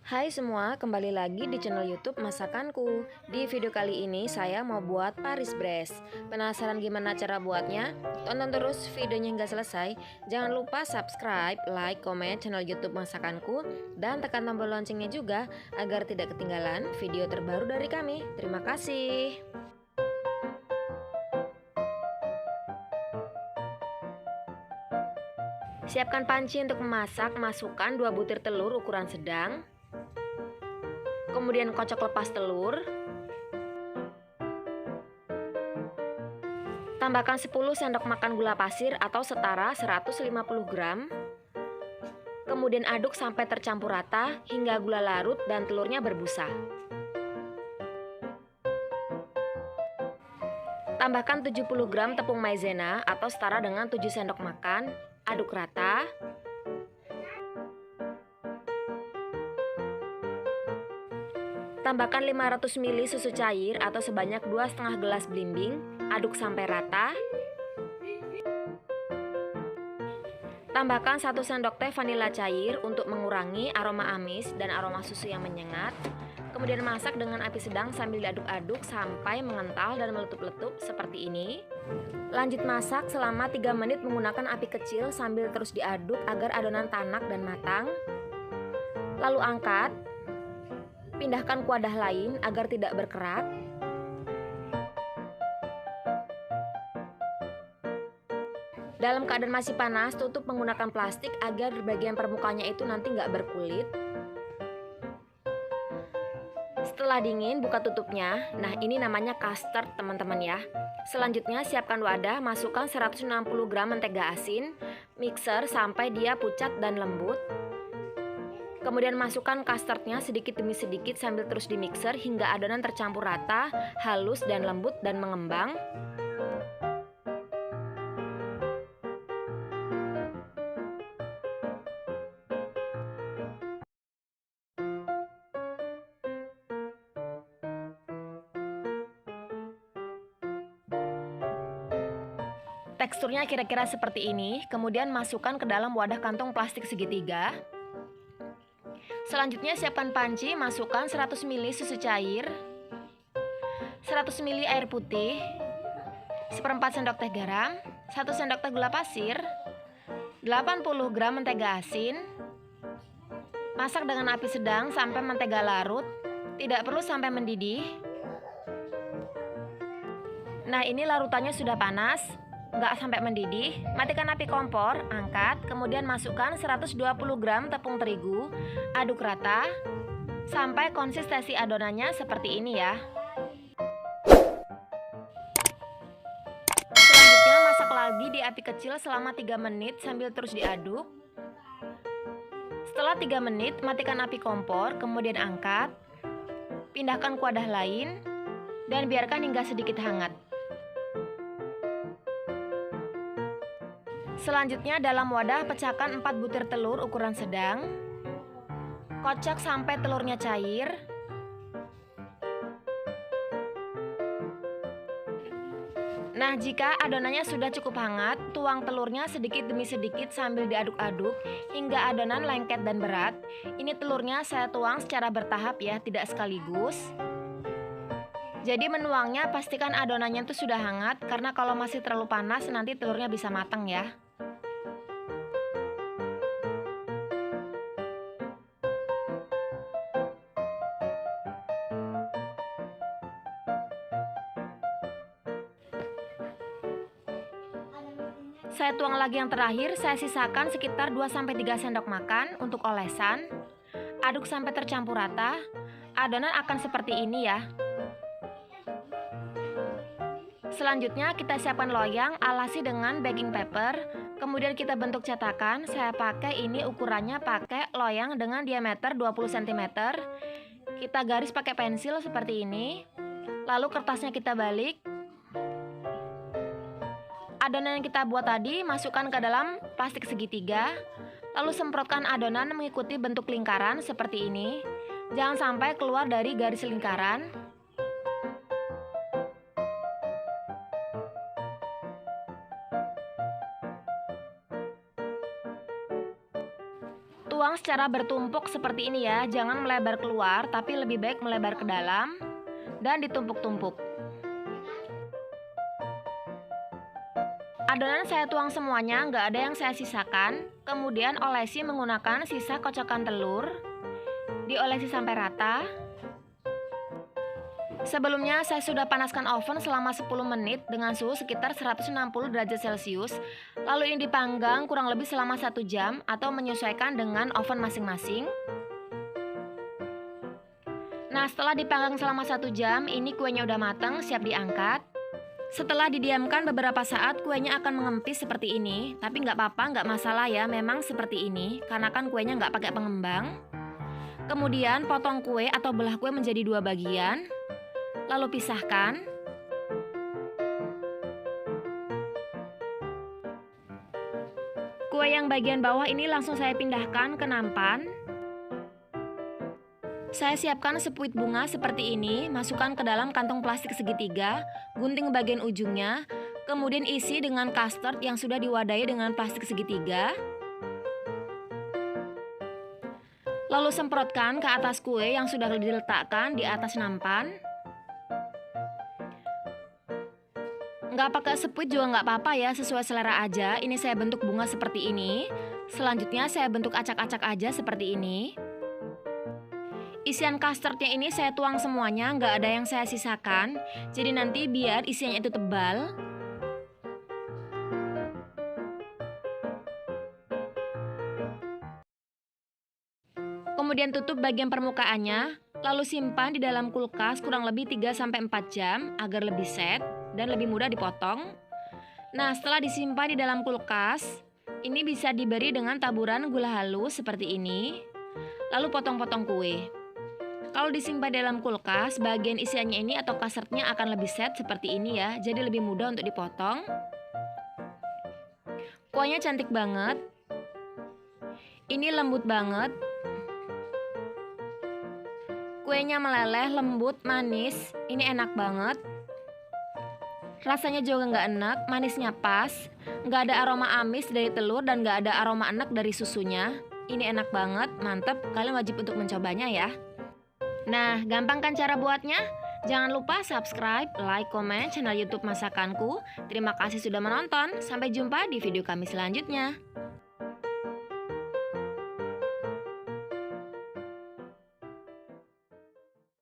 Hai semua, kembali lagi di channel YouTube Masakanku. Di video kali ini saya mau buat Paris Brest. Penasaran gimana cara buatnya? Tonton terus videonya hingga selesai. Jangan lupa subscribe, like, komen channel YouTube Masakanku dan tekan tombol loncengnya juga agar tidak ketinggalan video terbaru dari kami. Terima kasih. Siapkan panci untuk memasak. Masukkan 2 butir telur ukuran sedang. Kemudian kocok lepas telur. Tambahkan 10 sendok makan gula pasir atau setara 150 gram. Kemudian aduk sampai tercampur rata hingga gula larut dan telurnya berbusa. Tambahkan 70 gram tepung maizena atau setara dengan 7 sendok makan. Aduk rata. Tambahkan 500 ml susu cair atau sebanyak 2,5 gelas belimbing. Aduk sampai rata. Tambahkan 1 sendok teh vanila cair untuk mengurangi aroma amis dan aroma susu yang menyengat. Kemudian masak dengan api sedang sambil diaduk-aduk sampai mengental dan meletup-letup seperti ini. Lanjut masak selama 3 menit menggunakan api kecil sambil terus diaduk agar adonan tanak dan matang. Lalu angkat. Pindahkan ke wadah lain agar tidak berkerak. Dalam keadaan masih panas, tutup menggunakan plastik agar bagian permukaannya itu nanti nggak berkulit. Setelah dingin, buka tutupnya. Nah, ini namanya custard, teman-teman ya. Selanjutnya, siapkan wadah, masukkan 160 gram mentega asin, mixer sampai dia pucat dan lembut. Kemudian masukkan custardnya sedikit demi sedikit sambil terus dimixer hingga adonan tercampur rata, halus dan lembut dan mengembang. Teksturnya kira-kira seperti ini, kemudian masukkan ke dalam wadah kantong plastik segitiga. Selanjutnya siapkan panci, masukkan 100 ml susu cair, 100 ml air putih, 1/4 sendok teh garam, 1 sendok teh gula pasir, 80 gram mentega asin. Masak dengan api sedang sampai mentega larut, tidak perlu sampai mendidih. Nah, ini larutannya sudah panas, nggak sampai mendidih. Matikan api kompor, angkat, kemudian masukkan 120 gram tepung terigu, aduk rata sampai konsistensi adonannya seperti ini ya. Selanjutnya masak lagi di api kecil selama 3 menit sambil terus diaduk. Setelah 3 menit, matikan api kompor, kemudian angkat, pindahkan ke wadah lain, dan biarkan hingga sedikit hangat. Selanjutnya dalam wadah pecahkan 4 butir telur ukuran sedang. Kocok sampai telurnya cair. Nah, jika adonannya sudah cukup hangat, tuang telurnya sedikit demi sedikit sambil diaduk-aduk hingga adonan lengket dan berat. Ini telurnya saya tuang secara bertahap ya, tidak sekaligus. Jadi menuangnya pastikan adonannya itu sudah hangat, karena kalau masih terlalu panas nanti telurnya bisa matang ya. Saya tuang lagi yang terakhir, saya sisakan sekitar 2-3 sendok makan untuk olesan. Aduk sampai tercampur rata. Adonan akan seperti ini ya. Selanjutnya kita siapkan loyang, alasi dengan baking paper. Kemudian kita bentuk cetakan. Saya pakai ini ukurannya pakai loyang dengan diameter 20 cm. Kita garis pakai pensil seperti ini. Lalu kertasnya kita balik. Adonan yang kita buat tadi masukkan ke dalam plastik segitiga. Lalu semprotkan adonan mengikuti bentuk lingkaran seperti ini. Jangan sampai keluar dari garis lingkaran. Tuang secara bertumpuk seperti ini ya, jangan melebar keluar, tapi lebih baik melebar ke dalam dan ditumpuk-tumpuk. Adonan saya tuang semuanya, nggak ada yang saya sisakan. Kemudian olesi menggunakan sisa kocokan telur. Diolesi sampai rata. Sebelumnya saya sudah panaskan oven selama 10 menit dengan suhu sekitar 160 derajat Celcius. Lalu ini dipanggang kurang lebih selama 1 jam atau menyesuaikan dengan oven masing-masing. Nah, setelah dipanggang selama 1 jam, ini kuenya udah matang, siap diangkat. Setelah didiamkan beberapa saat, kuenya akan mengempis seperti ini. Tapi nggak apa-apa, nggak masalah ya, memang seperti ini, karena kan kuenya nggak pakai pengembang. Kemudian potong kue atau belah kue menjadi 2 bagian. Lalu pisahkan. Kue yang bagian bawah ini langsung saya pindahkan ke nampan. Saya siapkan sepuit bunga seperti ini, masukkan ke dalam kantong plastik segitiga, gunting bagian ujungnya, kemudian isi dengan custard yang sudah diwadahi dengan plastik segitiga. Lalu semprotkan ke atas kue yang sudah diletakkan di atas nampan. Nggak pakai sepuit juga nggak apa-apa ya, sesuai selera aja. Ini saya bentuk bunga seperti ini. Selanjutnya saya bentuk acak-acak aja seperti ini. Isian custardnya ini saya tuang semuanya, nggak ada yang saya sisakan. Jadi nanti biar isiannya itu tebal. Kemudian tutup bagian permukaannya, lalu simpan di dalam kulkas kurang lebih 3-4 jam agar lebih set dan lebih mudah dipotong. Nah, setelah disimpan di dalam kulkas, ini bisa diberi dengan taburan gula halus seperti ini. Lalu potong-potong kue. Kalau disimpan di dalam kulkas, bagian isiannya ini atau custardnya akan lebih set seperti ini ya, jadi lebih mudah untuk dipotong. Kuahnya cantik banget. Ini lembut banget. Kuenya meleleh, lembut, manis. Ini enak banget. Rasanya juga nggak enak, manisnya pas. Nggak ada aroma amis dari telur dan nggak ada aroma enak dari susunya. Ini enak banget, mantep. Kalian wajib untuk mencobanya ya. Nah, gampang kan cara buatnya? Jangan lupa subscribe, like, komen channel YouTube Masakanku. Terima kasih sudah menonton. Sampai jumpa di video kami selanjutnya.